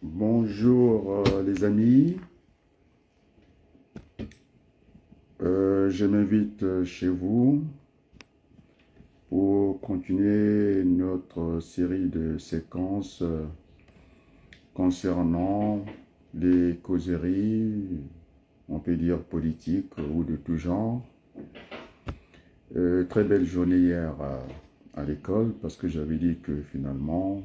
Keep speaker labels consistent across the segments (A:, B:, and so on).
A: Bonjour les amis, je m'invite chez vous pour continuer notre série de séquences concernant les causeries, on peut dire politiques ou de tout genre. Très belle journée hier à l'école parce que j'avais dit que finalement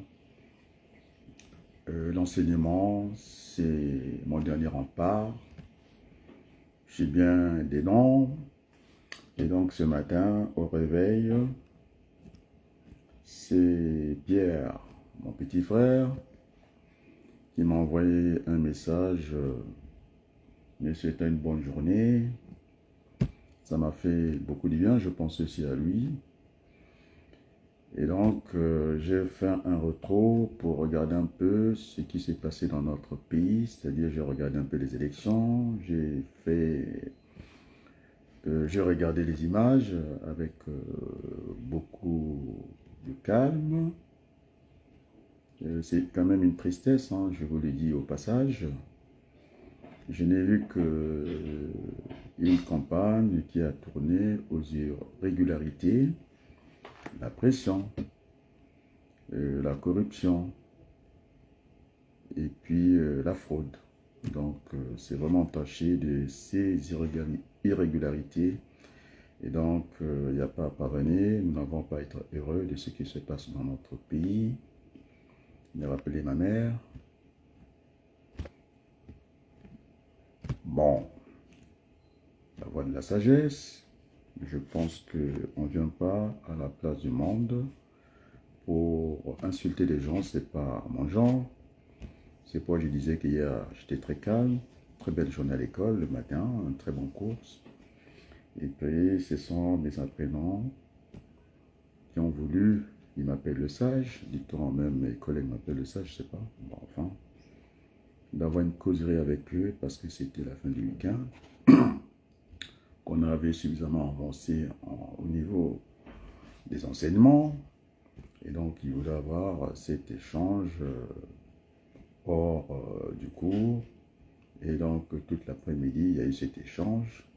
A: l'enseignement c'est mon dernier rempart. J'ai bien des noms. Et donc ce matin, au réveil, c'est Pierre, mon petit frère, qui m'a envoyé un message. Mais c'était une bonne journée. Ça m'a fait beaucoup de bien, je pense aussi à lui. Et donc, j'ai fait un retour pour regarder un peu ce qui s'est passé dans notre pays. C'est-à-dire, j'ai regardé un peu les élections, j'ai regardé les images avec beaucoup de calme. C'est quand même une tristesse, hein, je vous le dis au passage. Je n'ai vu qu'une campagne qui a tourné aux irrégularités, la pression, la corruption et puis la fraude. Donc c'est vraiment entaché de ces irrégularités. Et donc, il n'y a pas à pardonner, nous n'avons pas à être heureux de ce qui se passe dans notre pays. Il a rappelé ma mère. Bon, la voie de la sagesse, je pense qu'on ne vient pas à la place du monde pour insulter les gens, c'est pas mon genre. C'est pourquoi je disais qu'hier, j'étais très calme, très belle journée à l'école, le matin, un très bon cours. Et puis, ce sont mes apprenants qui ont voulu, ils m'appellent le sage, dit-on même, mes collègues m'appellent le sage, je sais pas, bon, enfin, d'avoir une causerie avec eux parce que c'était la fin du week-end, qu'on avait suffisamment avancé au niveau des enseignements, et donc ils voulaient avoir cet échange hors du cours, et donc toute l'après-midi, il y a eu cet échange,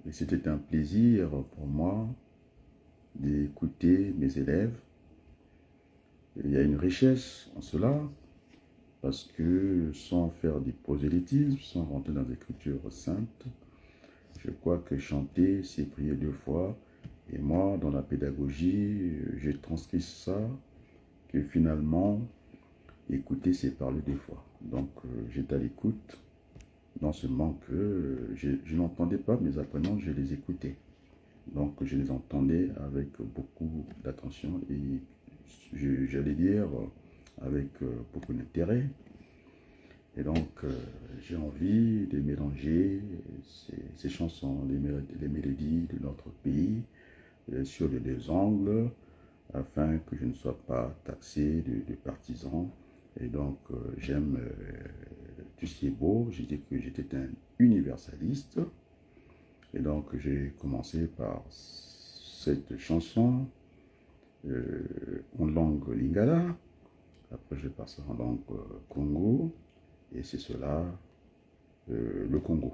A: et c'était un plaisir pour moi d'écouter mes élèves. Il y a une richesse en cela, parce que sans faire du prosélytisme, sans rentrer dans l'écriture sainte, je crois que chanter, c'est prier 2 fois. Et moi, dans la pédagogie, j'ai transcrit ça, que finalement, écouter, c'est parler 2 fois. Donc, j'étais à l'écoute, non seulement que je n'entendais pas mes apprenants, je les écoutais. Donc, je les entendais avec beaucoup d'attention et, j'allais dire, avec beaucoup d'intérêt. Et donc, j'ai envie de mélanger ces chansons, les mélodies de notre pays sur les 2 angles, afin que je ne sois pas taxé de partisan. Et donc, j'aime tout ce qui est beau. J'ai dit que j'étais un universaliste. Et donc, j'ai commencé par cette chanson en langue lingala. Après, je passe en langue Congo. Et c'est cela, le Congo.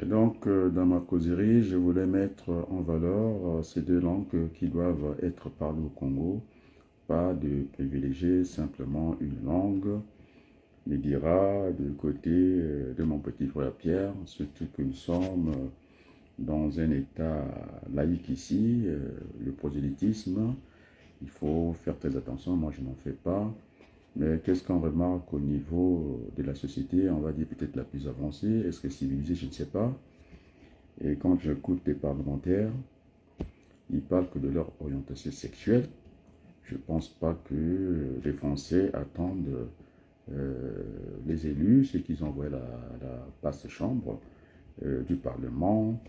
A: Et donc, dans ma causerie, je voulais mettre en valeur ces 2 langues qui doivent être parlées au Congo, pas de privilégier simplement une langue, me dira du côté de mon petit frère Pierre, surtout que nous sommes dans un état laïque ici, le prosélytisme, il faut faire très attention, moi je n'en fais pas, Mais qu'est-ce qu'on remarque au niveau de la société, on va dire peut-être la plus avancée, est-ce que civilisée, je ne sais pas. Et quand j'écoute des parlementaires, ils parlent que de leur orientation sexuelle. Je ne pense pas que les Français attendent les élus, ceux qu'ils envoient à la basse chambre du Parlement,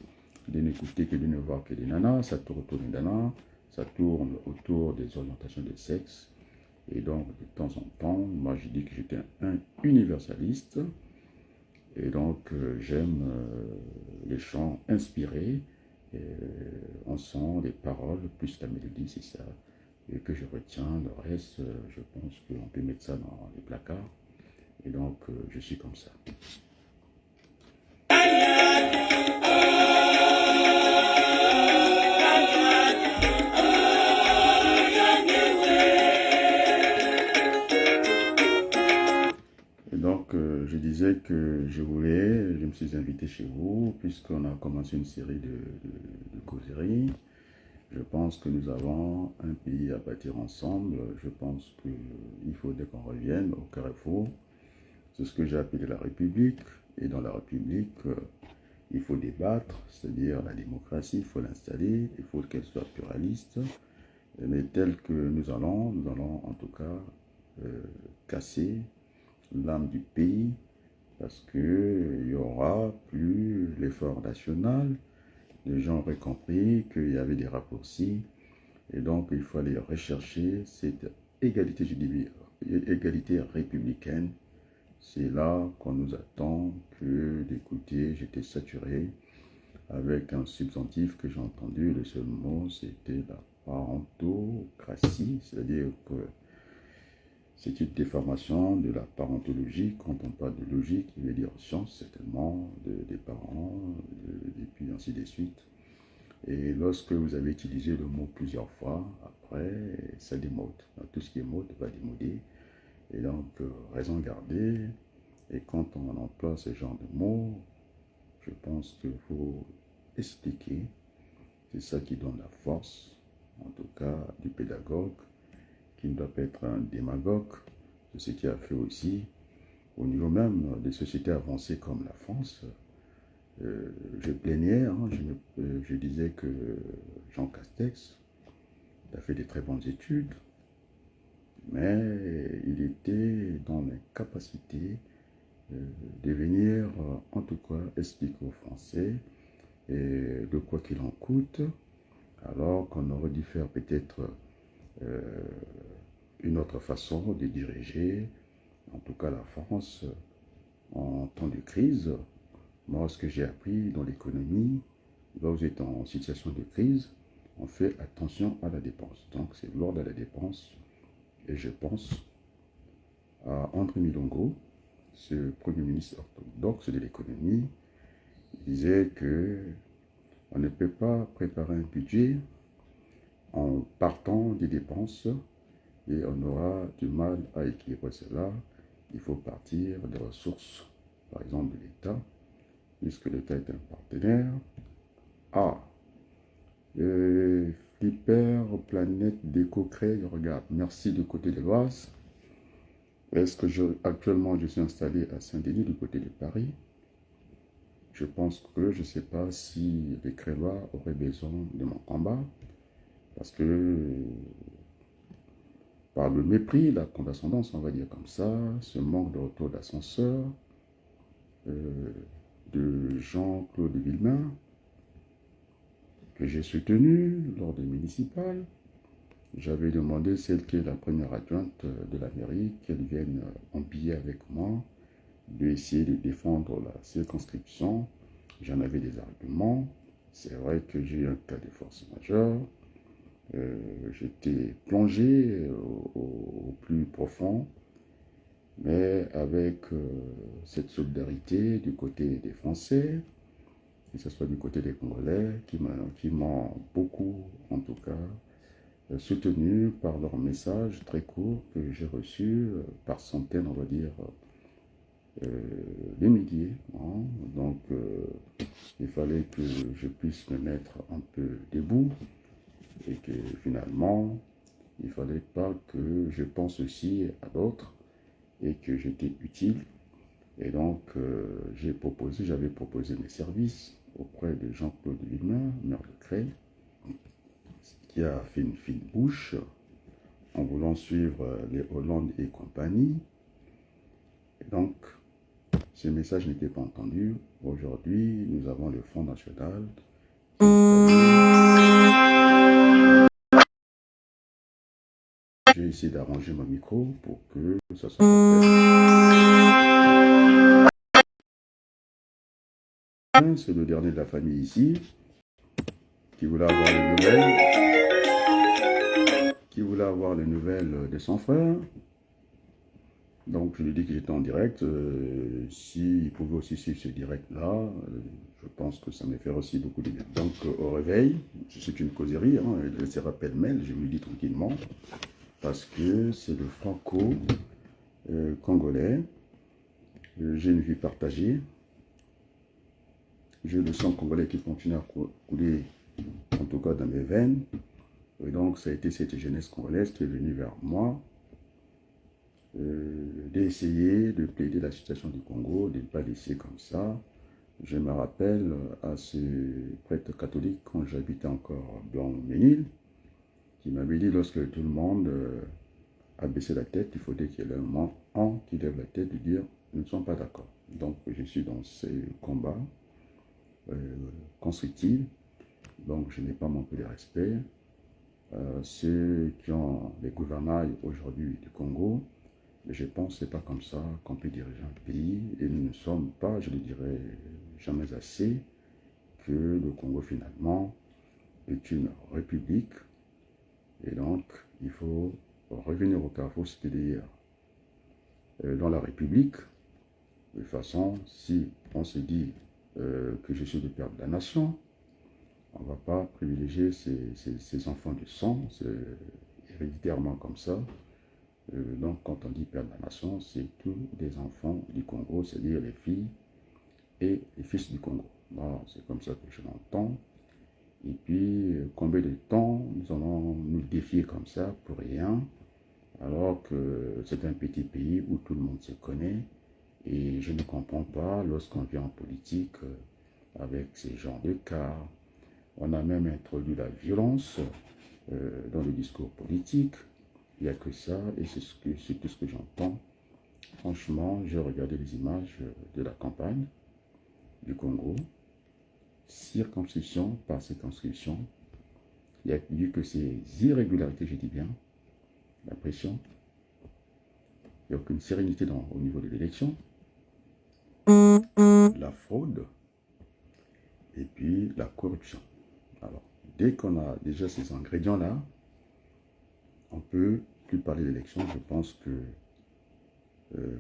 A: de n'écouter que de ne voir que des nanas, ça tourne autour des nanas, ça tourne autour des orientations de sexe. Et donc, de temps en temps, moi je dis que j'étais un universaliste. Et donc, j'aime les chants inspirés. Et, on sent les paroles, plus la mélodie, c'est ça. Et que je retiens. Le reste, je pense qu'on peut mettre ça dans les placards. Et donc, je suis comme ça. Et donc, je disais que je me suis invité chez vous, puisqu'on a commencé une série de causeries. Je pense que nous avons un pays à bâtir ensemble. Je pense qu'il faudrait qu'on revienne au carrefour. C'est ce que j'ai appelé la République. Et dans la République, il faut débattre, c'est-à-dire la démocratie, il faut l'installer, il faut qu'elle soit pluraliste. Mais tel que nous allons en tout cas casser l'âme du pays, parce qu'il n'y aura plus l'effort national. Les gens auraient compris qu'il y avait des raccourcis, et donc il faut aller rechercher cette égalité, je dis, égalité républicaine. C'est là qu'on nous attend que d'écouter. J'étais saturé avec un substantif que j'ai entendu. Le seul mot, c'était la parentocratie, c'est-à-dire que c'est une déformation de la parentologie. Quand on parle de logique, il veut dire science, certainement, des parents, et puis ainsi de suite. Et lorsque vous avez utilisé le mot plusieurs fois, après, ça démode. Tout ce qui est mode va démoder. Et donc, raison gardée. Et quand on emploie ce genre de mots, je pense qu'il faut expliquer. C'est ça qui donne la force, en tout cas, du pédagogue, qui ne doit pas être un démagogue. C'est ce qui a fait aussi, au niveau même des sociétés avancées comme la France, je plaignais, hein, je disais que Jean Castex a fait des très bonnes études, mais il était dans l'incapacité de venir, en tout cas, expliquer aux Français de quoi qu'il en coûte, alors qu'on aurait dû faire peut-être une autre façon de diriger, en tout cas la France, en temps de crise. Moi, ce que j'ai appris dans l'économie, là où vous êtes en situation de crise, on fait attention à la dépense. Donc, c'est l'ordre à la dépense. Et je pense à André Milongo, ce premier ministre orthodoxe de l'économie. Il disait que on ne peut pas préparer un budget en partant des dépenses et on aura du mal à équilibrer cela. Il faut partir des ressources, par exemple de l'État, puisque l'État est un partenaire. Ah, Flipper, Planète, Déco, Créer, regarde, merci du côté de l'Oise. Est-ce que actuellement je suis installé à Saint-Denis du côté de Paris? Je pense que je ne sais pas si les Créois auraient besoin de mon combat, parce que par le mépris, la condescendance, on va dire comme ça, ce manque de retour d'ascenseur de Jean-Claude Villemain, que j'ai soutenu lors des municipales. J'avais demandé celle qui est la première adjointe de la mairie qu'elle vienne en billet avec moi, d'essayer de défendre la circonscription. J'en avais des arguments. C'est vrai que j'ai eu un cas de force majeure. J'étais plongé au plus profond, mais avec cette solidarité du côté des Français, que ce soit du côté des Congolais, qui m'ont beaucoup, en tout cas, soutenu par leurs messages très courts que j'ai reçus par centaines, on va dire, des milliers. Hein. Donc, il fallait que je puisse me mettre un peu debout et que finalement, Il ne fallait pas que je pense aussi à d'autres et que j'étais utile. Et donc, j'avais proposé mes services auprès de Jean-Claude Villemin, maire de Creil, qui a fait une fine bouche en voulant suivre les Hollande et compagnie. Et donc, ce message n'était pas entendu. Aujourd'hui, nous avons le Front National qui j'ai essayé d'arranger mon micro pour que ça soit parfait. C'est le dernier de la famille ici qui voulait avoir les nouvelles de son frère. Donc je lui ai dit que j'étais en direct. S'il pouvait aussi suivre ce direct-là, je pense que ça me fait aussi beaucoup de bien. Donc au réveil, c'est une causerie, hein, elle se rappelle mail, je lui dis tranquillement, parce que c'est le franco-congolais. J'ai une vie partagée. J'ai le sang congolais qui continue à couler, en tout cas dans mes veines. Et donc ça a été cette jeunesse congolaise qui est venue vers moi, d'essayer de plaider la situation du Congo, de ne pas laisser comme ça. Je me rappelle à ce prêtre catholique quand j'habitais encore Blanc-Ménil, qui m'avait dit lorsque tout le monde a baissé la tête, il faudrait qu'il y ait un moment qui lève la tête et dire nous ne sommes pas d'accord. Donc je suis dans ces combats constructifs, donc je n'ai pas manqué de respect. Ceux qui ont les gouvernails aujourd'hui du Congo, mais je pense que ce n'est pas comme ça qu'on peut diriger un pays, et nous ne sommes pas, je ne le dirai jamais assez, que le Congo finalement est une république, et donc il faut revenir au carrefour, c'est-à-dire dans la république. De toute façon, si on se dit que je suis le père de la nation, on ne va pas privilégier ces enfants de sang, c'est héréditairement comme ça. Donc, quand on dit père de la nation, c'est tous les enfants du Congo, c'est-à-dire les filles et les fils du Congo. Voilà, c'est comme ça que je l'entends. Et puis, combien de temps nous allons nous défier comme ça pour rien, alors que c'est un petit pays où tout le monde se connaît. Et je ne comprends pas lorsqu'on vient en politique avec ces genres de cas. On a même introduit la violence dans le discours politique. Il n'y a que ça, et c'est tout ce que j'entends. Franchement, j'ai regardé les images de la campagne du Congo, circonscription par circonscription. Il n'y a eu que ces irrégularités, je dis bien, la pression. Il n'y a aucune sérénité au niveau de l'élection. La fraude et puis la corruption. Alors, dès qu'on a déjà ces ingrédients-là, on ne peut plus parler d'élection. Je pense que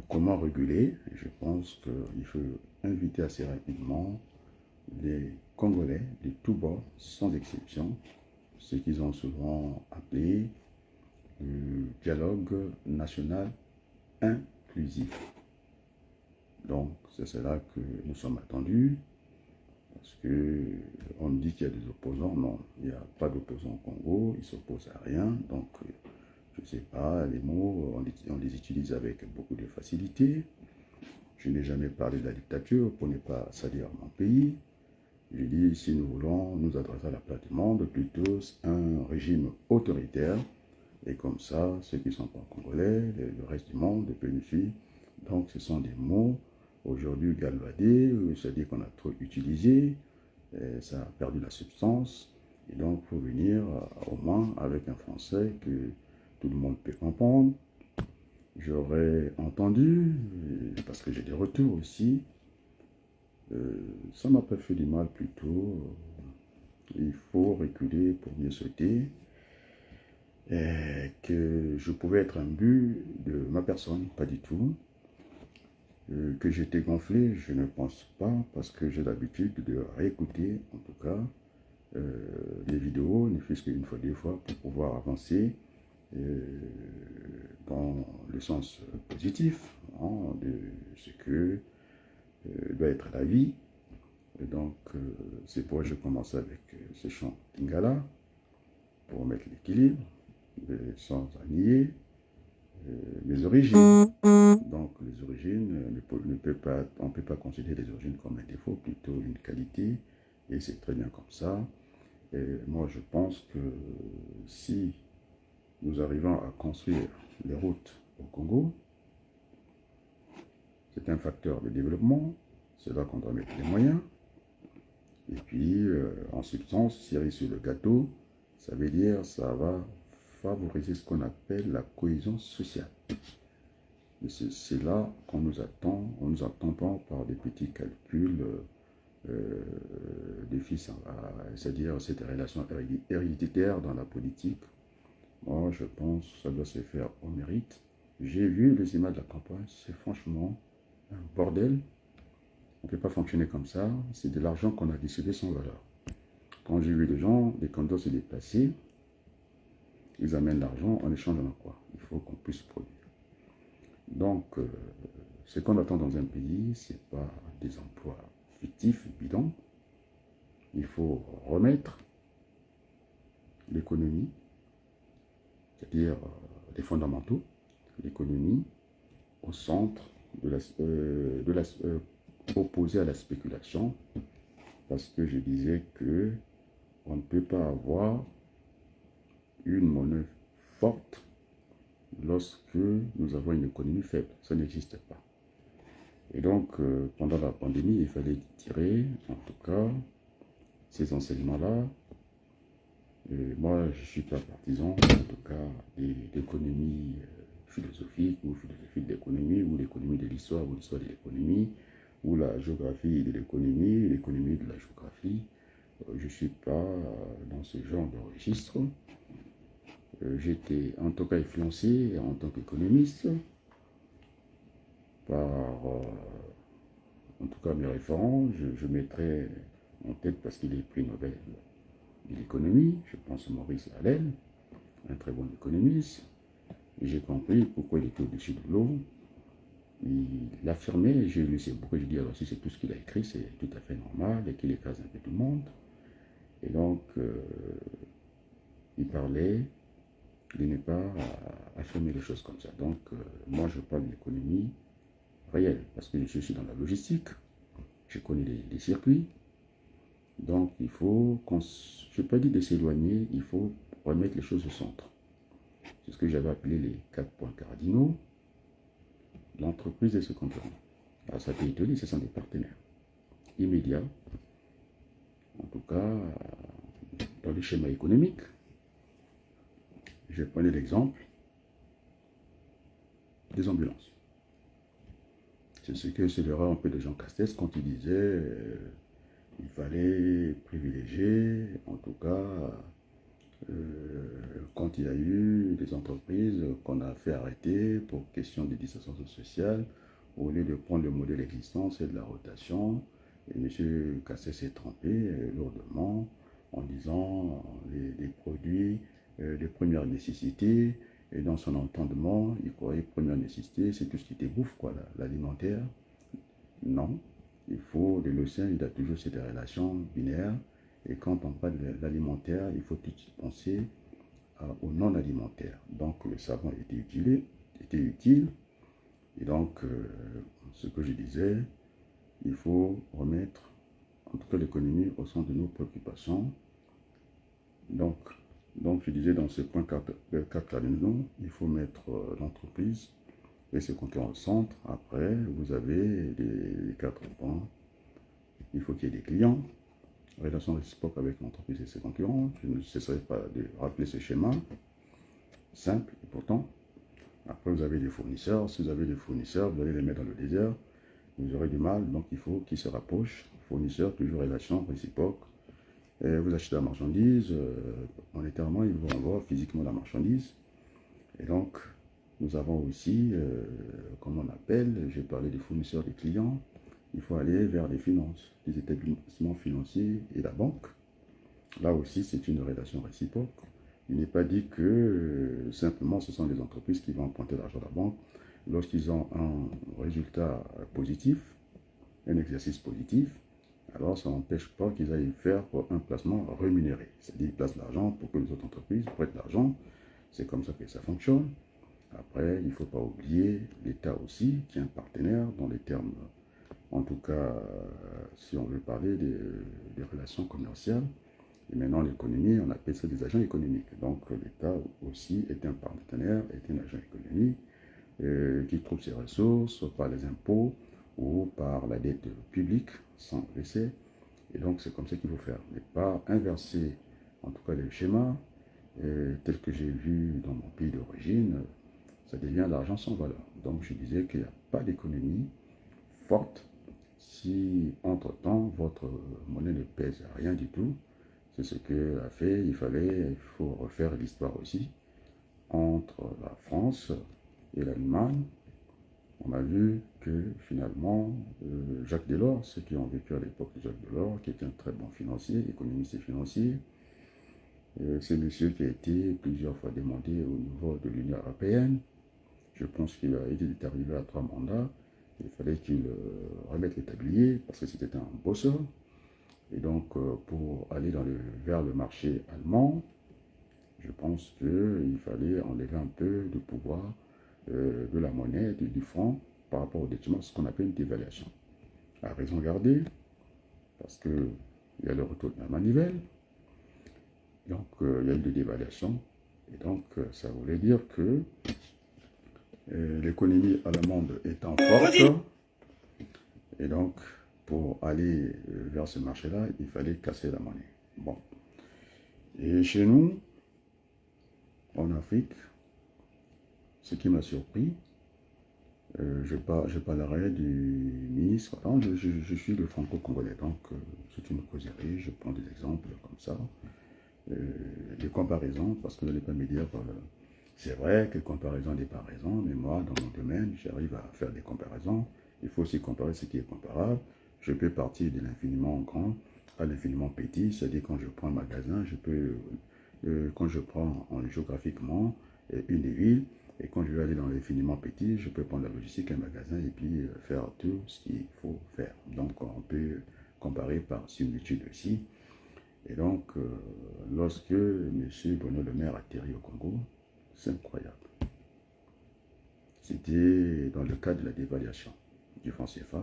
A: comment réguler? Je pense qu'il faut inviter assez rapidement les Congolais de tous bords, sans exception, ce qu'ils ont souvent appelé le dialogue national inclusif. Donc, c'est cela que nous sommes attendus, parce qu'on dit qu'il y a des opposants. Non, il n'y a pas d'opposants au Congo, ils ne s'opposent à rien. Donc, je ne sais pas, les mots, on les utilise avec beaucoup de facilité. Je n'ai jamais parlé de la dictature pour ne pas salir mon pays. Je dis, si nous voulons nous adresser à la place du monde, plutôt un régime autoritaire. Et comme ça, ceux qui ne sont pas congolais, le reste du monde peut nous suivre. Donc, ce sont des mots aujourd'hui galvaudés, c'est-à-dire qu'on a trop utilisé, ça a perdu la substance. Et donc, il faut venir au moins avec un français que tout le monde peut comprendre. J'aurais entendu, parce que j'ai des retours aussi, ça m'a pas fait du mal plutôt. Il faut reculer pour mieux sauter. Et que je pouvais être un but de ma personne, pas du tout. Que j'étais gonflé, je ne pense pas, parce que j'ai l'habitude de réécouter, en tout cas, les vidéos, ne fût-ce qu'une fois, deux fois, pour pouvoir avancer dans le sens positif hein, de ce que doit être la vie. Et donc, c'est pourquoi je commence avec ce chant Tingala, pour mettre l'équilibre. sans nier mes origines. Donc les origines, on ne peut pas considérer les origines comme un défaut, plutôt une qualité, et c'est très bien comme ça. Et moi je pense que si nous arrivons à construire les routes au Congo, c'est un facteur de développement, c'est là qu'on doit mettre les moyens. Et puis, en substance, cerise sur le gâteau, ça veut dire ça va favoriser ce qu'on appelle la cohésion sociale. C'est là qu'on nous attend. On ne nous attend pas par des petits calculs des fils, c'est-à-dire cette relation héréditaire dans la politique. Moi, je pense que ça doit se faire au mérite. J'ai vu les images de la campagne, c'est franchement un bordel. On ne peut pas fonctionner comme ça. C'est de l'argent qu'on a décidé sans valeur. Quand j'ai vu les gens, les candidats se déplacer, ils amènent l'argent en échange de quoi? Il faut qu'on puisse produire. Donc, ce qu'on attend dans un pays, ce n'est pas des emplois fictifs, bidons. Il faut remettre l'économie, c'est-à-dire les fondamentaux, l'économie au centre opposé à la spéculation, parce que je disais que on ne peut pas avoir une monnaie forte lorsque nous avons une économie faible. Ça n'existe pas. Et donc, pendant la pandémie, il fallait tirer, en tout cas, ces enseignements-là. Moi, je ne suis pas partisan, en tout cas, d'économie philosophique ou philosophie de l'économie, ou l'économie de l'histoire, ou l'histoire de l'économie, ou la géographie de l'économie de la géographie. Je ne suis pas dans ce genre de registre. J'étais en tout cas influencé en tant qu'économiste par, en tout cas, mes référents. Je mettrai en tête, parce qu'il est prix Nobel de l'économie, je pense à Maurice Allais, un très bon économiste. J'ai compris pourquoi il était au-dessus de l'eau. Il affirmait, j'ai lu ses bouquins, je dis alors si c'est tout ce qu'il a écrit, c'est tout à fait normal et qu'il écrase un peu tout le monde. Et donc, il parlait de ne pas affirmer les choses comme ça. Donc, moi, je parle d'économie réelle, parce que je suis dans la logistique, je connais les circuits. Donc, il faut, je ne vais pas dire de s'éloigner, il faut remettre les choses au centre. C'est ce que j'avais appelé les 4 points cardinaux. L'entreprise et ce concurrent. Alors, ça peut étonner, ce sont des partenaires immédiats, en tout cas, dans le schéma économique. Je prenais l'exemple des ambulances. C'est ce que c'est l'erreur un peu de Jean Castex quand il disait il fallait privilégier, en tout cas, quand il y a eu des entreprises qu'on a fait arrêter pour question de distanciation sociale, au lieu de prendre le modèle existant, c'est de la rotation. Et M. Castex s'est trompé lourdement en disant les produits de première nécessité. Et dans son entendement, il croyait que première nécessité, c'est tout ce qui était bouffe, quoi, l'alimentaire. Non, il faut, le Lucien, il a toujours cette relation binaire. Et quand on parle de l'alimentaire, il faut tout de suite penser au non alimentaire. Donc le savon était utile. Et donc, ce que je disais, il faut remettre, en tout cas l'économie, au centre de nos préoccupations. Donc je disais dans ce point 4 cardinaux, il faut mettre l'entreprise et ses concurrents au centre. Après, vous avez les 4 points. Il faut qu'il y ait des clients, relation réciproque avec l'entreprise et ses concurrents. Je ne cesserai pas de rappeler ce schéma simple et pourtant. Après, vous avez des fournisseurs. Si vous avez des fournisseurs, vous allez les mettre dans le désert. Vous aurez du mal, donc il faut qu'ils se rapprochent. Fournisseurs, toujours relation réciproque. Et vous achetez la marchandise, monétairement, ils vous envoient physiquement la marchandise. Et donc, nous avons aussi, comme on appelle, j'ai parlé des fournisseurs, des clients, il faut aller vers les finances, les établissements financiers et la banque. Là aussi, c'est une relation réciproque. Il n'est pas dit que simplement ce sont les entreprises qui vont emprunter l'argent à la banque lorsqu'ils ont un résultat positif, un exercice positif. Alors ça n'empêche pas qu'ils aillent faire un placement rémunéré. C'est-à-dire qu'ils placent l'argent pour que les autres entreprises prêtent l'argent C'est comme ça que ça fonctionne. Après, il ne faut pas oublier l'État aussi, qui est un partenaire dans les termes, en tout cas, si on veut parler des relations commerciales. Et maintenant, l'économie, on appelle ça des agents économiques. Donc, l'État aussi est un partenaire, est un agent économique qui trouve ses ressources par les impôts ou par la dette publique sans laisser. Et donc, c'est comme ça qu'il faut faire. Mais pas inverser, en tout cas, les schémas tels que j'ai vu dans mon pays d'origine. Ça devient l'argent sans valeur. Donc, je disais qu'il n'y a pas d'économie forte si, entre-temps, votre monnaie ne pèse rien du tout. C'est ce qu'a fait, il faut refaire l'histoire aussi. Entre la France et l'Allemagne, on a vu que finalement, Jacques Delors, ceux qui ont vécu à l'époque de Jacques Delors, qui était un très bon financier, économiste et financier, c'est monsieur qui a été plusieurs fois demandé au niveau de l'Union européenne. Je pense qu'il est arrivé à 3 mandats. Il fallait qu'il remette les tabliers parce que c'était un bosseur. Et donc, pour aller vers le marché allemand, je pense qu'il fallait enlever un peu de pouvoir de la monnaie, du franc, par rapport au détriment, ce qu'on appelle une dévaluation. À raison gardée, parce qu'il y a le retour de la manivelle, donc il y a eu des dévaluations, et donc ça voulait dire que l'économie allemande étant forte, et donc pour aller vers ce marché-là, il fallait casser la monnaie. Bon. Et chez nous, en Afrique, ce qui m'a surpris, je parlerai du ministre. Non, je suis le franco-congolais, donc c'est une causerie, je prends des exemples comme ça, des comparaisons, parce que vous n'allez pas me dire, c'est vrai que comparaison n'est pas raison, mais moi, dans mon domaine, j'arrive à faire des comparaisons. Il faut aussi comparer ce qui est comparable. Je peux partir de l'infiniment grand à l'infiniment petit, c'est-à-dire quand je prends un magasin, quand je prends géographiquement une ville, et quand je vais aller dans l'infiniment petit, je peux prendre la logistique, un magasin, et puis faire tout ce qu'il faut faire. Donc on peut comparer par similitude aussi. Et donc, lorsque M. Bruno Le Maire atterrit au Congo, c'est incroyable. C'était dans le cadre de la dévaluation du franc CFA.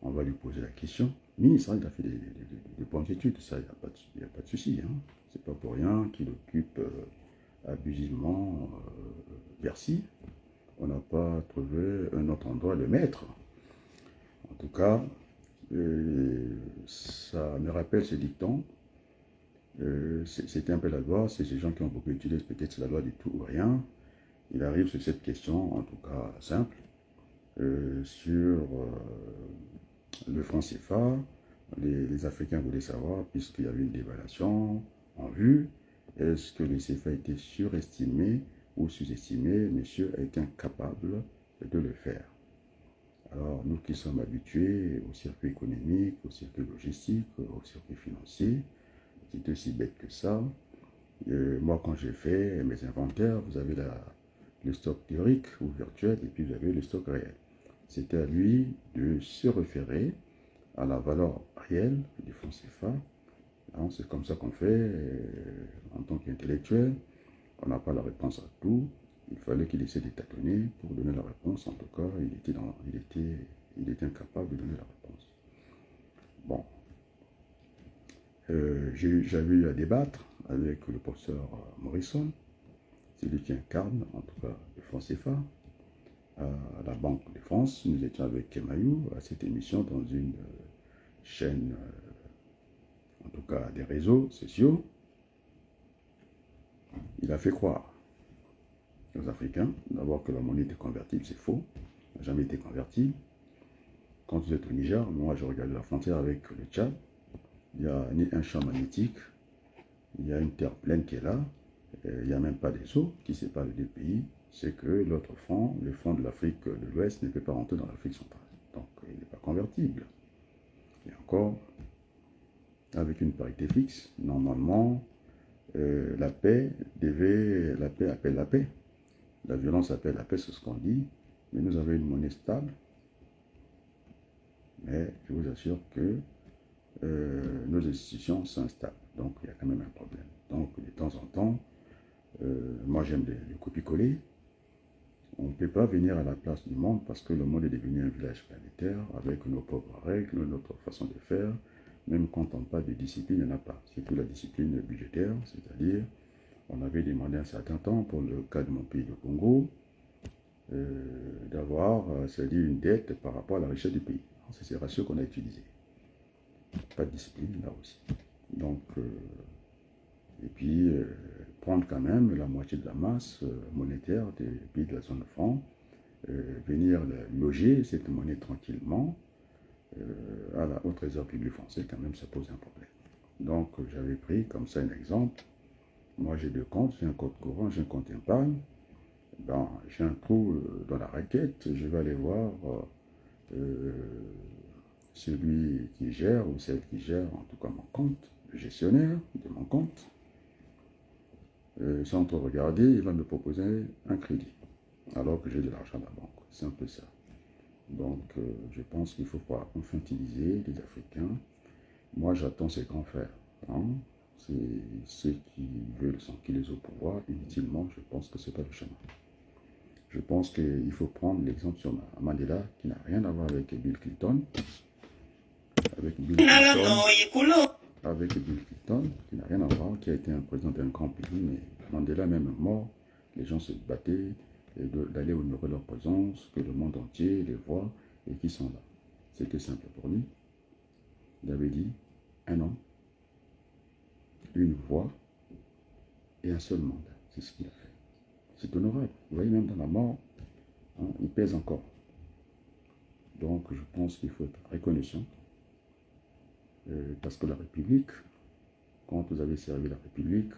A: On va lui poser la question. Le ministre, il a fait des bonnes études, ça, il n'y a pas de souci. Hein. C'est pas pour rien qu'il occupe abusivement Bercy. On n'a pas trouvé un autre endroit de mettre. En tout cas, ça me rappelle ce dicton. C'était un peu la loi, c'est ces gens qui ont beaucoup étudié, peut-être c'est la loi du tout ou rien. Il arrive sur cette question, en tout cas simple, sur le franc CFA. Les Africains voulaient savoir, puisqu'il y avait une dévaluation en vue, est-ce que le CFA était surestimé ou sous-estimé? Monsieur a été incapable de le faire. Alors, nous qui sommes habitués au circuit économique, au circuit logistique, au circuit financier, c'est aussi bête que ça. Moi, quand j'ai fait mes inventaires, vous avez le stock théorique ou virtuel, et puis vous avez le stock réel. C'était à lui de se référer à la valeur réelle du franc CFA. C'est comme ça qu'on fait en tant qu'intellectuel. On n'a pas la réponse à tout. Il fallait qu'il essaie de tâtonner pour donner la réponse. En tout cas, il était incapable de donner la réponse. Bon. J'avais eu à débattre avec le professeur Morrison, c'est lui qui incarne, en tout cas, le franc CFA, à la Banque de France. Nous étions avec Kemayou à cette émission dans une chaîne, en tout cas des réseaux sociaux. Il a fait croire aux Africains, d'abord que la monnaie était convertible, c'est faux, elle n'a jamais été convertible. Quand vous êtes au Niger, moi je regarde la frontière avec le Tchad, il n'y a ni un champ magnétique, il y a une terre pleine qui est là, il n'y a même pas des eaux qui séparent les deux pays, c'est que l'autre front, le front de l'Afrique de l'Ouest, ne peut pas rentrer dans l'Afrique centrale. Donc il n'est pas convertible. Et encore, avec une parité fixe, normalement, la paix appelle la paix. La violence appelle la paix, c'est ce qu'on dit. Mais nous avons une monnaie stable. Mais je vous assure que nos institutions sont instables. Donc il y a quand même un problème. Donc de temps en temps, Moi, j'aime les copier-coller. On ne peut pas venir à la place du monde parce que le monde est devenu un village planétaire avec nos propres règles, notre façon de faire. Même quand on parle de discipline, il n'y en a pas. Surtout la discipline budgétaire, c'est-à-dire, on avait demandé un certain temps, pour le cas de mon pays, le Congo, d'avoir, c'est-à-dire une dette par rapport à la richesse du pays. C'est ces ratios qu'on a utilisés. Pas de discipline là aussi. Donc, et puis, prendre quand même la moitié de la masse monétaire des pays de la zone franc, venir loger cette monnaie tranquillement au Trésor public français, quand même, ça pose un problème. Donc, j'avais pris comme ça un exemple. Moi, j'ai deux comptes, j'ai un compte courant, j'ai un compte épargne. Ben, j'ai un trou dans la raquette, je vais aller voir euh, celui qui gère ou celle qui gère en tout cas mon compte, le gestionnaire de mon compte. Sans trop regarder, il va me proposer un crédit, alors que j'ai de l'argent à la banque. C'est un peu ça. Donc, je pense qu'il faut pas infantiliser les Africains. Moi, j'attends ces grands frères. Hein. C'est ceux qui veulent s'enquiller au pouvoir. Inutilement, je pense que ce n'est pas le chemin. Je pense qu'il faut prendre l'exemple sur Mandela, qui n'a rien à voir avec Bill Clinton. Avec Bill Clinton, qui n'a rien à voir, qui a été un président d'un grand pays, mais Mandela même mort, les gens se battaient d'aller honorer leur présence, que le monde entier les voit et qui sont là. C'était simple pour lui. Il avait dit un homme, une voix et un seul mandat. C'est ce qu'il a fait. C'est honorable. Vous voyez, même dans la mort, hein, il pèse encore. Donc, je pense qu'il faut être reconnaissant. Parce que la République, quand vous avez servi la République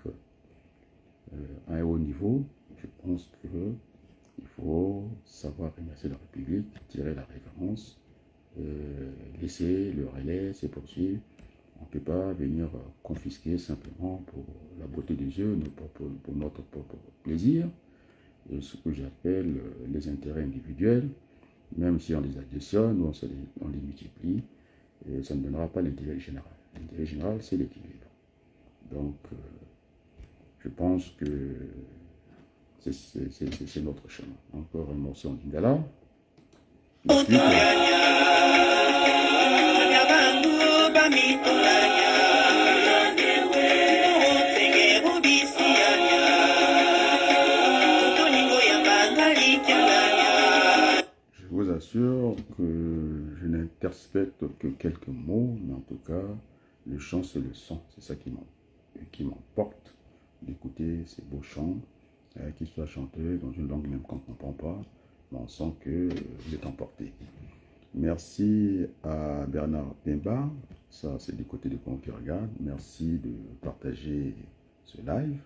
A: à un haut niveau, je pense qu'il faut savoir remercier la République, tirer la référence, laisser le relais se poursuivre. On ne peut pas venir confisquer simplement pour la beauté des yeux, pour notre propre plaisir, ce que j'appelle les intérêts individuels, même si on les additionne ou on les multiplie, et ça ne donnera pas l'intérêt général. L'intérêt général, c'est l'équilibre. Donc, je pense que c'est notre chemin. Encore un morceau en lingala. Ensuite, je vous assure que je n'interspecte que quelques mots, mais en tout cas, le chant, c'est le son. C'est ça qui m'emporte d'écouter ces beaux chants, qu'ils soient chantés dans une langue même qu'on ne comprend pas, mais on sent que vous êtes emporté. Merci à Bernard Pemba, ça c'est du côté de Congo qui regarde. Merci de partager ce live.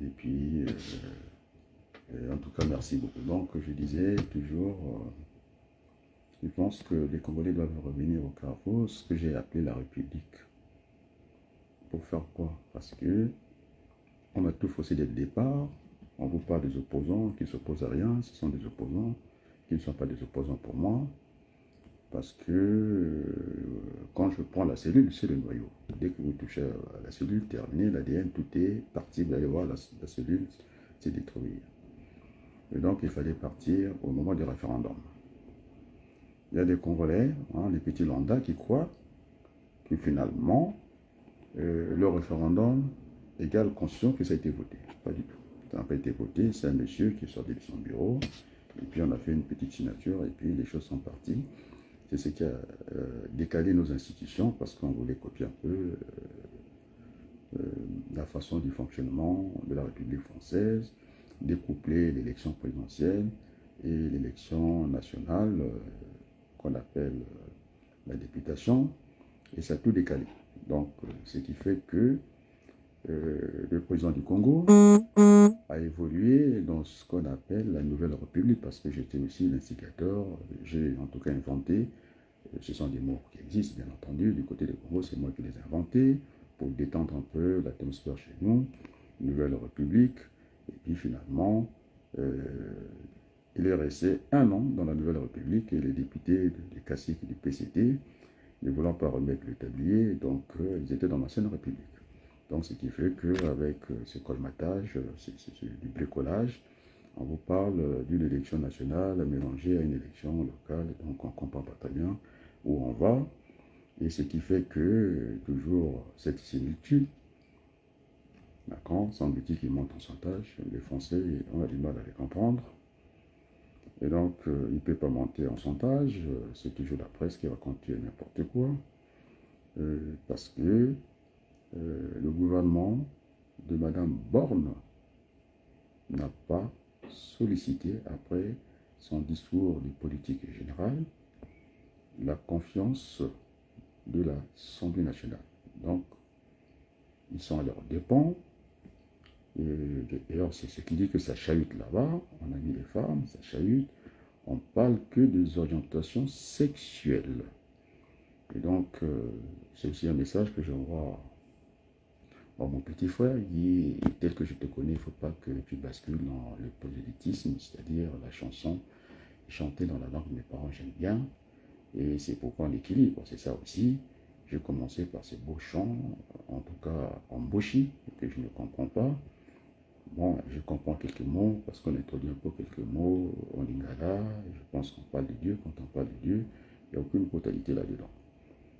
A: Et puis, en tout cas, merci beaucoup. Donc, je disais toujours, je pense que les Congolais doivent revenir au carrefour, ce que j'ai appelé la République. Pour faire quoi? Parce que on a tout faussé dès le départ. On vous parle des opposants qui ne s'opposent à rien. Ce sont des opposants qui ne sont pas des opposants pour moi. Parce que quand je prends la cellule, c'est le noyau. Dès que vous touchez à la cellule, terminé, l'ADN, tout est parti. Vous allez voir, la cellule s'est détruite. Et donc, il fallait partir au moment du référendum. Il y a des Congolais, hein, les petits lambda, qui croient que finalement, le référendum égale conscient que ça a été voté. Pas du tout. Ça n'a pas été voté, c'est un monsieur qui est sorti de son bureau, et puis on a fait une petite signature, et puis les choses sont parties. C'est ce qui a décalé nos institutions, parce qu'on voulait copier un peu la façon du fonctionnement de la République française, découpler l'élection présidentielle et l'élection nationale, qu'on appelle la députation, et ça a tout décalé. Donc, ce qui fait que le président du Congo a évolué dans ce qu'on appelle la Nouvelle République, parce que j'étais aussi l'instigateur, j'ai en tout cas inventé, ce sont des mots qui existent bien entendu, du côté du Congo c'est moi qui les ai inventés, pour détendre un peu l'atmosphère chez nous, Nouvelle République, et puis finalement, il est resté un an dans la Nouvelle République, et les députés des caciques du PCT, ne voulant pas remettre le tablier, donc ils étaient dans l'ancienne République. Donc, ce qui fait qu'avec ce colmatage, du bricolage, on vous parle d'une élection nationale mélangée à une élection locale. Donc, on ne comprend pas très bien où on va. Et ce qui fait que toujours cette similitude, d'accord, semble-t-il qu'il monte en chantage. Les Français ont du mal à les comprendre. Et donc, il ne peut pas monter en chantage. C'est toujours la presse qui raconte n'importe quoi. Parce que le gouvernement de Madame Borne n'a pas sollicité, après son discours de politique générale, la confiance de l'Assemblée nationale. Donc, ils sont à leur dépens. D'ailleurs, c'est ce qui dit que ça chahute là-bas. On a mis les femmes, ça chahute. On parle que des orientations sexuelles. Et donc, c'est aussi un message que j'envoie à mon petit frère. Tel que je te connais, il ne faut pas que tu bascules dans le prosélytisme, c'est-à-dire la chanson chantée dans la langue que mes parents j'aime bien. Et c'est pourquoi on équilibre. C'est ça aussi. J'ai commencé par ces beaux chants, en tout cas en boshi, que je ne comprends pas. Bon, je comprends quelques mots, parce qu'on introduit un peu quelques mots en lingala. Je pense qu'on parle de Dieu. Quand on parle de Dieu, il n'y a aucune brutalité là-dedans.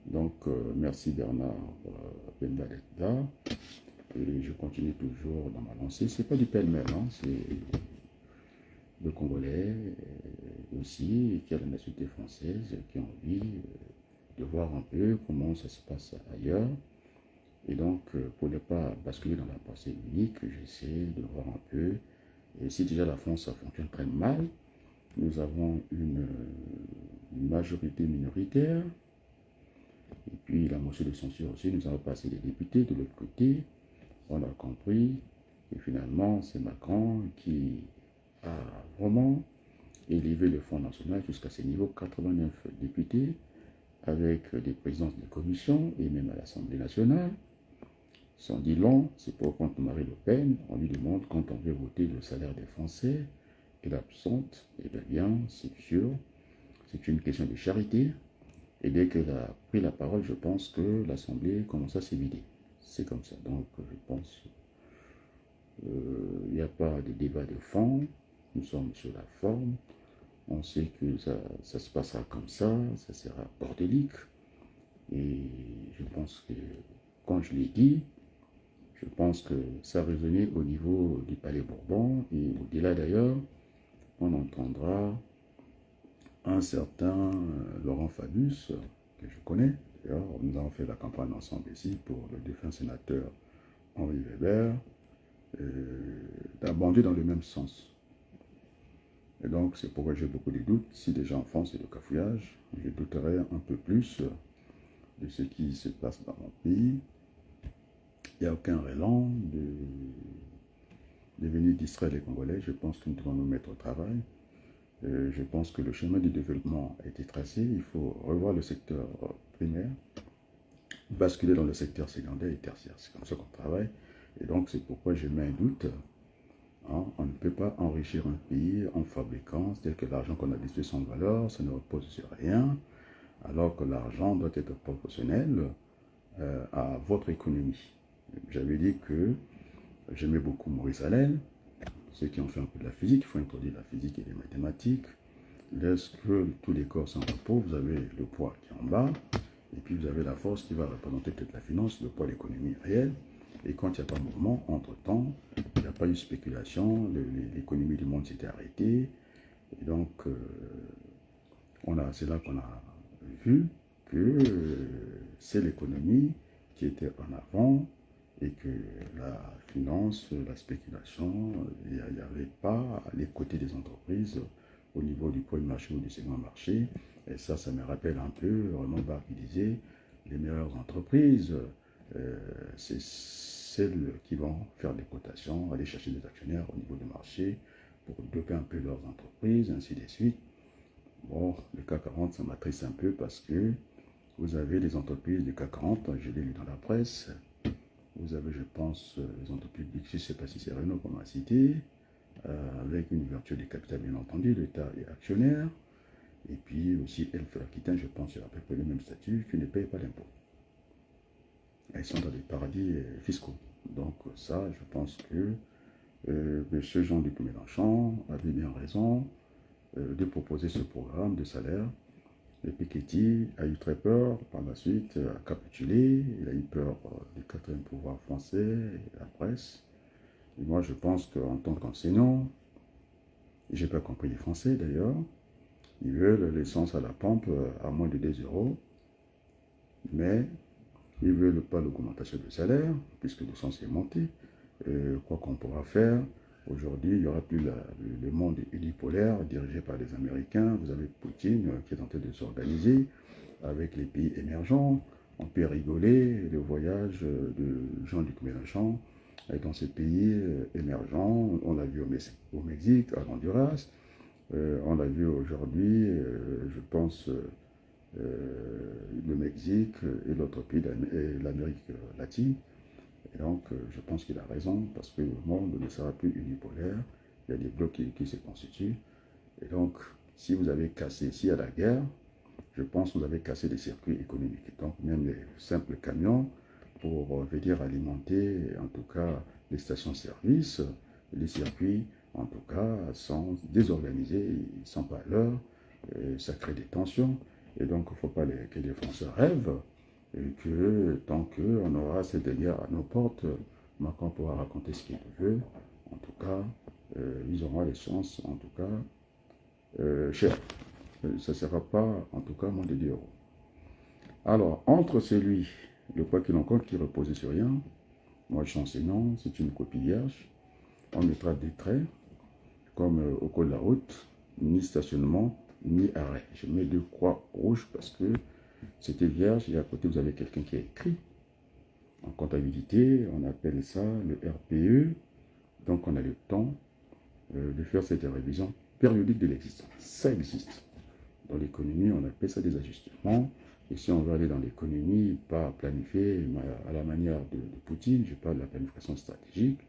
A: Donc, merci Bernard Bemba d'être là. Et je continue toujours dans ma lancée. C'est pas du pêle-mêle, hein, c'est le Congolais aussi, qui a la nationalité française, qui a envie de voir un peu comment ça se passe ailleurs. Et donc, pour ne pas basculer dans la pensée unique, j'essaie de voir un peu. Et si déjà la France, ça fonctionne très mal, nous avons une majorité minoritaire. Et puis la motion de censure aussi, nous avons passé les députés de l'autre côté. On a compris que finalement, c'est Macron qui a vraiment élevé le Front National jusqu'à ce niveau, 89 députés, avec des présidences de commission et même à l'Assemblée nationale. Sans dit long, c'est pour contre Marie Le Pen, on lui demande quand on veut voter le salaire des Français, elle est absente, et bien, c'est sûr, c'est une question de charité. Et dès qu'elle a pris la parole, je pense que l'Assemblée commence à s'évider. C'est comme ça. Donc, je pense qu'il n'y a pas de débat de fond. Nous sommes sur la forme. On sait que ça se passera comme ça sera bordélique. Et je pense que, quand je l'ai dit, je pense que ça résonnait au niveau du Palais Bourbon. Et au-delà d'ailleurs, on entendra un certain Laurent Fabius, que je connais. D'ailleurs, nous avons fait la campagne ensemble ici pour le défunt sénateur Henri Weber, d'abonder dans le même sens. Et donc, c'est pourquoi j'ai beaucoup de doutes. Si déjà en France, c'est le cafouillage, je douterai un peu plus de ce qui se passe dans mon pays. Il n'y a aucun élan de venir distraire les Congolais. Je pense que nous devons nous mettre au travail. Je pense que le chemin du développement a été tracé. Il faut revoir le secteur primaire, basculer dans le secteur secondaire et tertiaire. C'est comme ça qu'on travaille. Et donc, c'est pourquoi je mets un doute. Hein, on ne peut pas enrichir un pays en fabriquant, c'est-à-dire que l'argent qu'on a détruit sans valeur, ça ne repose sur rien, alors que l'argent doit être proportionnel à votre économie. J'avais dit que j'aimais beaucoup Maurice Allais, ceux qui ont fait un peu de la physique, il faut introduire la physique et les mathématiques. Lorsque tous les corps sont en repos, vous avez le poids qui est en bas, et puis vous avez la force qui va représenter peut-être la finance, le poids de l'économie réelle. Et quand il n'y a pas de mouvement, entre-temps, il n'y a pas eu de spéculation, l'économie du monde s'était arrêtée. Et donc, c'est là qu'on a vu que c'est l'économie qui était en avant et que la finance, la spéculation, il n'y avait pas les côtés des entreprises au niveau du premier marché ou du second marché. Et ça me rappelle un peu Raymond Barre qui disait les meilleures entreprises, c'est celles qui vont faire des cotations, aller chercher des actionnaires au niveau du marché pour développer un peu leurs entreprises, ainsi de suite. Bon, le CAC 40, ça m'attriste un peu parce que vous avez les entreprises du CAC 40, je l'ai lu dans la presse. Vous avez, je pense, les entreprises publiques, je ne sais pas si c'est Renault qu'on a cité, avec une ouverture des capitaux, bien entendu, l'État est actionnaire. Et puis aussi, Elf Aquitaine, je pense, c'est à peu près le même statut, qui ne paye pas d'impôt. Ils sont dans des paradis fiscaux. Donc ça, je pense que ce Jean-Luc Mélenchon avait bien raison de proposer ce programme de salaire. Et Piketty a eu très peur, par la suite a capitulé, il a eu peur du quatrième pouvoir français, et la presse. Et moi je pense qu'en tant qu'enseignant, j'ai pas compris les Français d'ailleurs, ils veulent l'essence à la pompe à moins de 2 euros, mais ils ne veulent pas l'augmentation de salaire, puisque l'essence est montée. Quoi qu'on pourra faire, aujourd'hui, il n'y aura plus le monde unipolaire dirigé par les Américains. Vous avez Poutine qui est en train de s'organiser avec les pays émergents. On peut rigoler le voyage de Jean-Luc Mélenchon dans ces pays émergents. On l'a vu au Mexique, à Honduras. On l'a vu aujourd'hui, je pense, le Mexique et l'autre pays, l'Amérique latine. Et donc, je pense qu'il a raison, parce que le monde ne sera plus unipolaire. Il y a des blocs qui se constituent. Et donc, si vous avez cassé, s'il y a la guerre, je pense que vous avez cassé les circuits économiques. Donc, même les simples camions, pour venir alimenter, en tout cas, les stations-service, les circuits, en tout cas, sont désorganisés, ils ne sont pas à l'heure, ça crée des tensions. Et donc, il ne faut pas que les Français rêvent et que tant qu'on aura cette guerre à nos portes, Macron pourra raconter ce qu'il veut. En tout cas, ils auront les chances, en tout cas, chères. Ça ne sera pas, en tout cas, moins de 10 euros. Alors, entre celui, le quoi qu'il en coûte, qui repose sur rien, moi je suis enseignant, c'est une copie vierge, on mettra des traits, comme au col de la route, ni stationnement, ni arrêt. Je mets 2 croix rouges parce que c'était vierge et à côté vous avez quelqu'un qui a écrit. En comptabilité, on appelle ça le RPE, donc on a le temps de faire cette révision périodique de l'existence. Ça existe. Dans l'économie, on appelle ça des ajustements. Et si on veut aller dans l'économie, pas planifier à la manière de Poutine, je parle de la planification stratégique,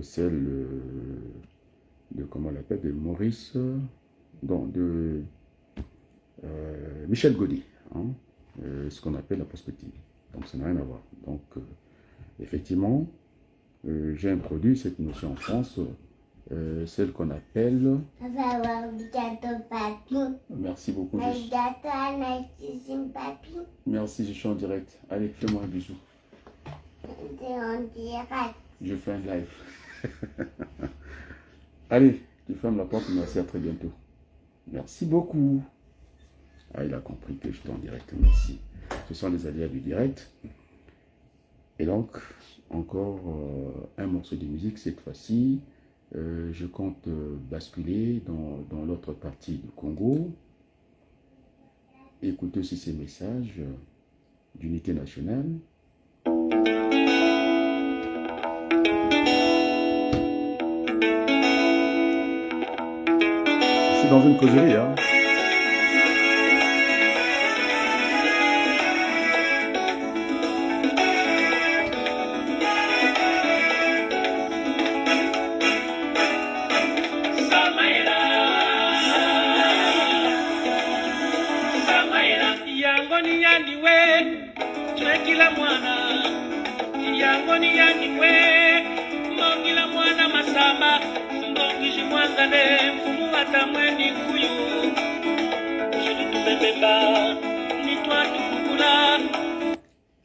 A: celle de comment on l'appelle, de Maurice, de Michel Gaudy, hein, ce qu'on appelle la prospective. Donc ça n'a rien à voir. Donc effectivement, j'ai introduit cette notion en France, celle qu'on appelle...
B: On va avoir du gâteau papy.
A: Merci beaucoup.
B: Un gâteau à la cuisine papy.
A: Merci, je suis en direct. Allez, fais-moi un bisou.
B: C'est en direct.
A: Je fais un live. Allez, tu fermes la porte, merci, à très bientôt. Merci beaucoup. Ah, il a compris que je suis en direct, merci. Ce sont les aléas du direct. Et donc, encore un morceau de musique cette fois-ci. Je compte basculer dans l'autre partie du Congo. Écoutez aussi ces messages d'unité nationale. Je suis dans une causerie, hein.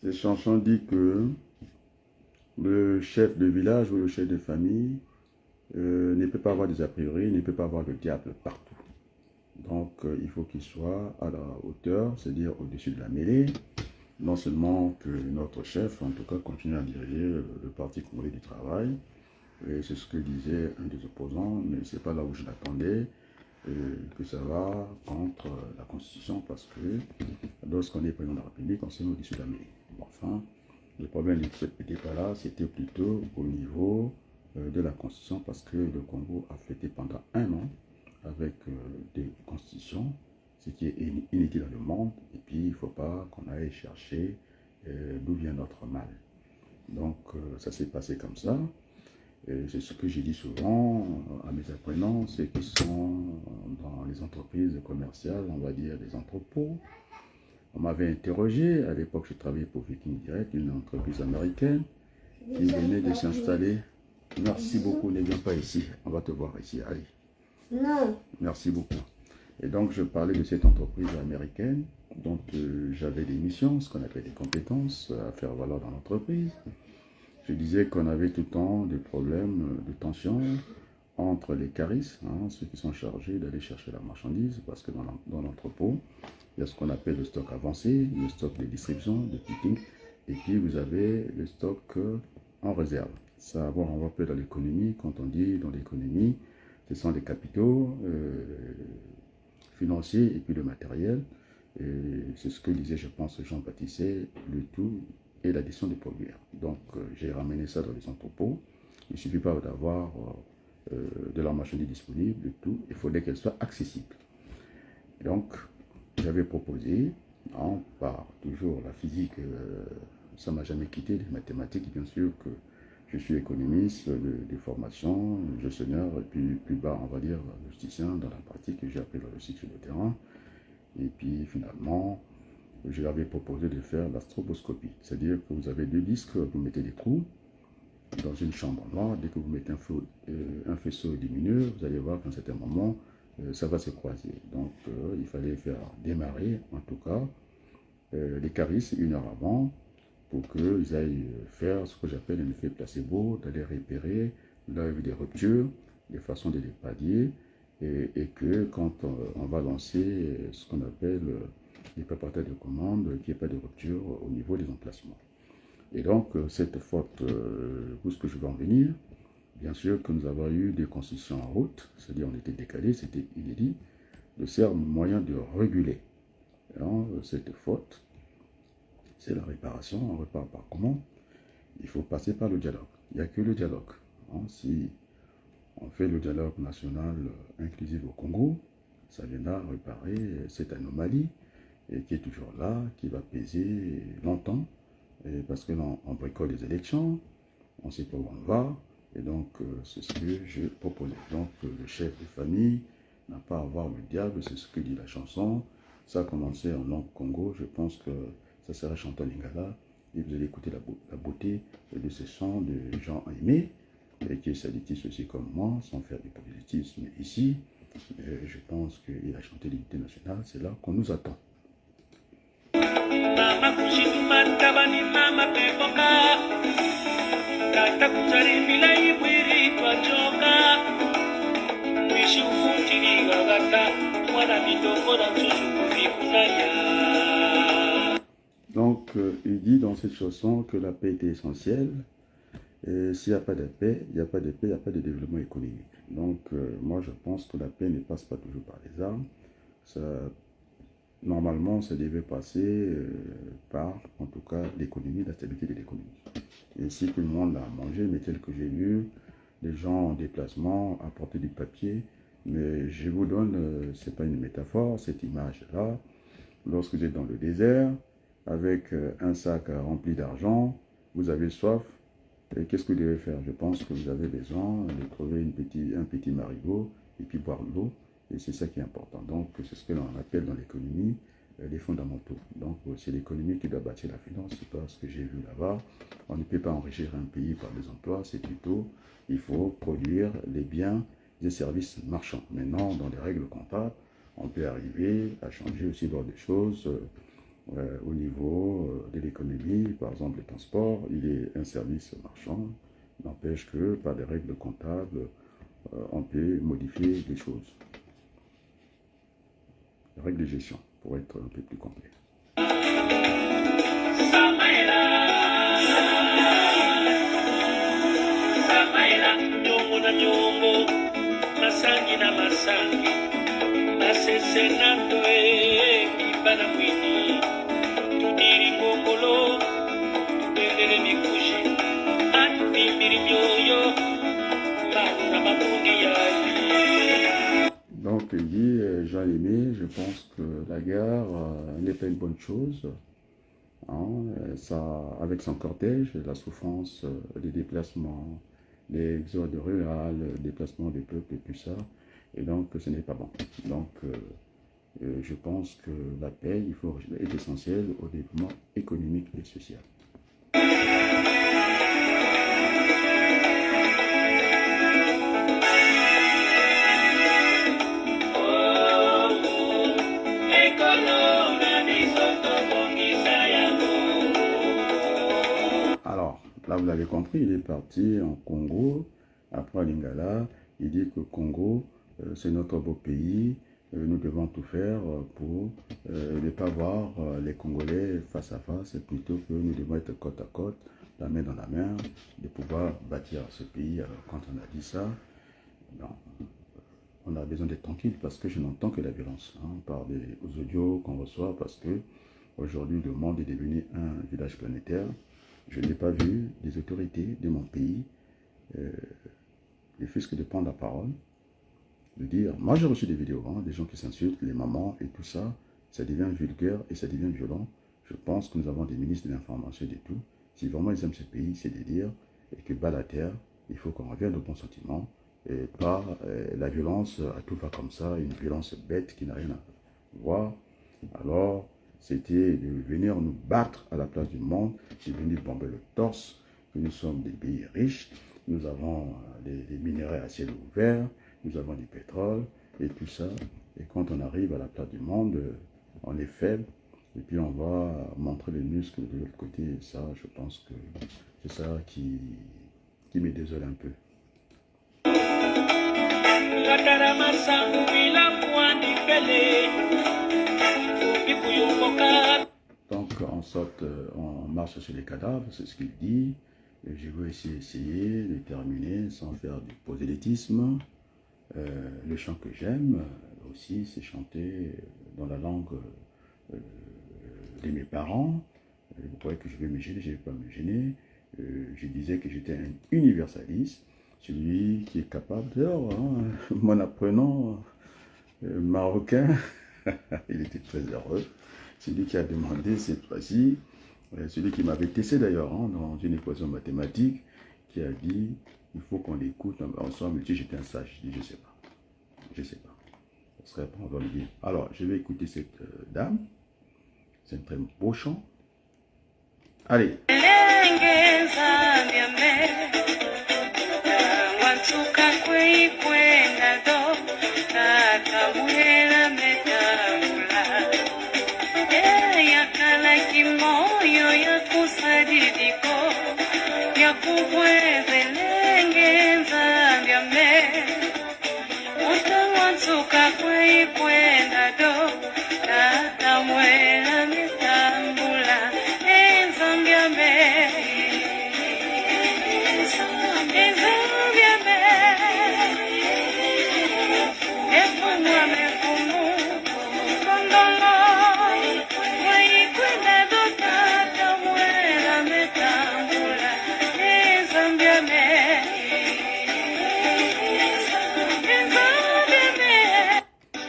A: Cette chanson dit que le chef de village ou le chef de famille ne peut pas avoir des a priori, ne peut pas avoir le diable partout. Donc il faut qu'il soit à la hauteur, c'est-à-dire au-dessus de la mêlée. Non seulement que notre chef, en tout cas, continue à diriger le Parti congolais du travail, et c'est ce que disait un des opposants, mais ce n'est pas là où je l'attendais, que ça va contre la Constitution, parce que lorsqu'on est président de la République, on se met au-dessus de la mêlée. Bon, enfin, le problème n'était pas là, c'était plutôt au niveau de la Constitution, parce que le Congo a fêté pendant 1 an avec des constitutions, ce qui est inédit dans le monde, et puis il ne faut pas qu'on aille chercher d'où vient notre mal. Donc ça s'est passé comme ça, et c'est ce que j'ai dit souvent à mes apprenants, ceux qui sont dans les entreprises commerciales, on va dire des entrepôts, On m'avait interrogé, à l'époque je travaillais pour Viking Direct, une entreprise américaine qui venait de s'installer. Merci beaucoup, ne viens pas ici, on va te voir ici, allez.
B: Non.
A: Merci beaucoup. Et donc je parlais de cette entreprise américaine, donc j'avais des missions, ce qu'on appelle des compétences à faire valoir dans l'entreprise. Je disais qu'on avait tout le temps des problèmes de tension entre les caristes, ceux qui sont chargés d'aller chercher la marchandise, parce que dans l'entrepôt, il y a ce qu'on appelle le stock avancé, le stock de distribution, de picking, et puis vous avez le stock en réserve. Ça va avoir un peu dans l'économie, quand on dit dans l'économie, ce sont les capitaux financiers et puis le matériel. C'est ce que disait, je pense, Jean-Baptiste, le tout et l'addition des produire. Donc, j'ai ramené ça dans les entrepôts. Il ne suffit pas d'avoir de la marchandise disponible, le tout. Il faudrait qu'elle soit accessible. Donc, j'avais proposé, par toujours la physique, ça ne m'a jamais quitté, les mathématiques, bien sûr que je suis économiste de formation, gestionnaire, et puis plus bas, on va dire, logisticien dans la pratique, que j'ai appris la logistique sur le terrain. Et puis finalement, je lui avais proposé de faire la stroboscopie. C'est-à-dire que vous avez deux disques, vous mettez des trous dans une chambre noire. Dès que vous mettez un faisceau lumineux, vous allez voir qu'à un certain moment, ça va se croiser. Donc, il fallait faire démarrer, en tout cas, les caristes 1 heure avant pour qu'ils aillent faire ce que j'appelle un effet placebo, d'aller repérer là où des ruptures, des façons de les pallier, et que quand on va lancer ce qu'on appelle les préparateurs de commande, qu'il n'y ait pas de rupture au niveau des emplacements. Et donc, cette faute, où est-ce que je vais en venir? Bien sûr que nous avons eu des concessions en route, c'est-à-dire on était décalé, c'était inédit. Le seul moyen de réguler cette faute, c'est la réparation. On répare par comment? Il faut passer par le dialogue. Il n'y a que le dialogue. Si on fait le dialogue national inclusif au Congo, ça viendra réparer cette anomalie et qui est toujours là, qui va peser longtemps, parce que là, on bricole les élections, on ne sait pas où on va, et donc c'est ce que je proposais. Donc le chef de famille n'a pas à voir le diable, c'est ce que dit la chanson. Ça a commencé en langue Congo, je pense que ça sera chanté en lingala, et vous allez écouter la beauté de ces chants de gens aimés, et qui est saditistes aussi comme moi, sans faire du prosélytisme ici. Je pense qu'il a chanté l'unité nationale, c'est là qu'on nous attend. Donc, il dit dans cette chanson que la paix était essentielle. S'il n'y a pas de paix, il n'y a pas de paix, il n'y a pas de développement économique. Donc, moi, je pense que la paix ne passe pas toujours par les armes. Normalement, ça devait passer par, en tout cas, l'économie, la stabilité de l'économie. Et si tout le monde l'a mangé, mais tel que j'ai vu, les gens en déplacement apportaient du papier. Mais je vous donne, ce n'est pas une métaphore, cette image-là. Lorsque vous êtes dans le désert, avec un sac rempli d'argent, vous avez soif. Et qu'est-ce que vous devez faire? Je pense que vous avez besoin de trouver un petit marigot et puis boire de l'eau. Et c'est ça qui est important. Donc, c'est ce que l'on appelle dans l'économie les fondamentaux. Donc, c'est l'économie qui doit bâtir la finance. C'est pas ce que j'ai vu là-bas. On ne peut pas enrichir un pays par des emplois. C'est plutôt, il faut produire les biens des services marchands. Maintenant, dans les règles comptables, on peut arriver à changer aussi d'autres choses. Au niveau de l'économie, par exemple le transport, il est un service marchand, n'empêche que par des règles comptables, on peut modifier les choses. Les règles de gestion, pour être un peu plus complet. Donc, il dit, Jean-Aimé, je pense que la guerre n'est pas une bonne chose. Ça, avec son cortège, la souffrance, les déplacements, l'exode rural, le déplacement des peuples et tout ça. Et donc, ce n'est pas bon. Donc, je pense que la paix est essentielle au développement économique et social. Alors, là vous l'avez compris, il est parti en Congo, après à Lingala, il dit que Congo, c'est notre beau pays, nous devons tout faire pour ne pas voir les Congolais face à face, et plutôt que nous devons être côte à côte, la main dans la main, de pouvoir bâtir ce pays. Alors, quand on a dit ça, non, on a besoin d'être tranquille parce que je n'entends que la violence par les audios qu'on reçoit, parce que aujourd'hui le monde est devenu un village planétaire. Je n'ai pas vu des autorités de mon pays, ne fût-ce que de prendre la parole, de dire, moi j'ai reçu des vidéos, des gens qui s'insultent, les mamans et tout ça, ça devient vulgaire et ça devient violent. Je pense que nous avons des ministres de l'information et de tout. Si vraiment ils aiment ce pays, c'est de dire, et que bas la terre, il faut qu'on revienne au bon sentiment, et pas la violence à tout va comme ça, une violence bête qui n'a rien à voir. Alors, c'était de venir nous battre à la place du monde, de venir bomber le torse, que nous sommes des pays riches, nous avons des minéraux à ciel ouvert, nous avons du pétrole et tout ça. Et quand on arrive à la place du monde, on est faible, et puis on va montrer les muscles de l'autre côté. Et ça, je pense que c'est ça qui me désole un peu. Donc on saute, on marche sur les cadavres, c'est ce qu'il dit. Et je vais essayer de terminer sans faire du prosélytisme. Le chant que j'aime aussi, c'est chanter dans la langue de mes parents. Vous croyez que je vais me gêner? Je ne vais pas me gêner. Je disais que j'étais un universaliste, celui qui est capable, d'ailleurs, mon apprenant marocain, il était très heureux, celui qui a demandé cette fois-ci, celui qui m'avait testé d'ailleurs dans une équation mathématique, qui a dit, il faut qu'on l'écoute ensemble. Je dis, j'étais un sage, je dis, je sais pas, je sais pas, ce serait pas, on va le dire. Alors, je vais écouter cette dame, c'est un très beau chant. Allez.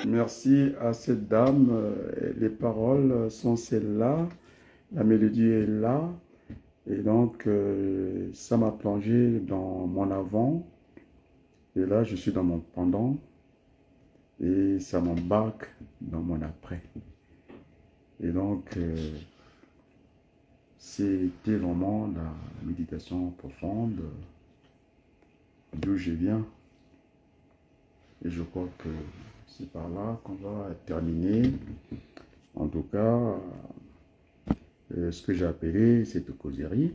A: Merci à cette dame. Les paroles sont celles-là. La mélodie est là. Et donc, ça m'a plongé dans mon avant. Et là, je suis dans mon pendant. Et ça m'embarque dans mon après. Et donc, c'était vraiment la méditation profonde d'où je viens. Et je crois que c'est par là qu'on va terminer. En tout cas, ce que j'ai appelé cette causerie.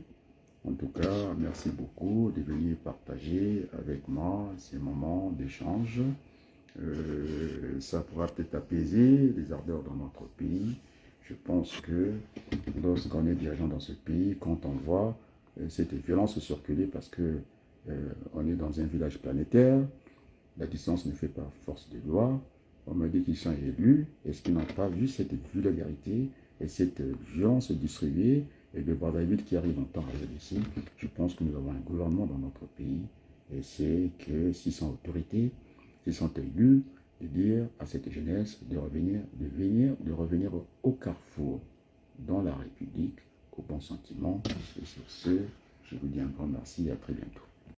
A: En tout cas, merci beaucoup de venir partager avec moi ces moments d'échange. Ça pourra peut-être apaiser les ardeurs dans notre pays. Je pense que lorsqu'on est dirigeant dans ce pays, quand on voit cette violence circuler, parce que on est dans un village planétaire, la distance ne fait pas force de loi. On me dit qu'ils sont élus. Est-ce qu'ils n'ont pas vu cette vulgarité et cette violence distribuée et le bordel qui arrive en temps réel ici? Je pense que nous avons un gouvernement dans notre pays et c'est que s'ils sont autorités, s'ils sont élus, de dire à cette jeunesse de revenir au carrefour, dans la République, au bon sentiment. Et sur ce, je vous dis un grand merci et à très bientôt.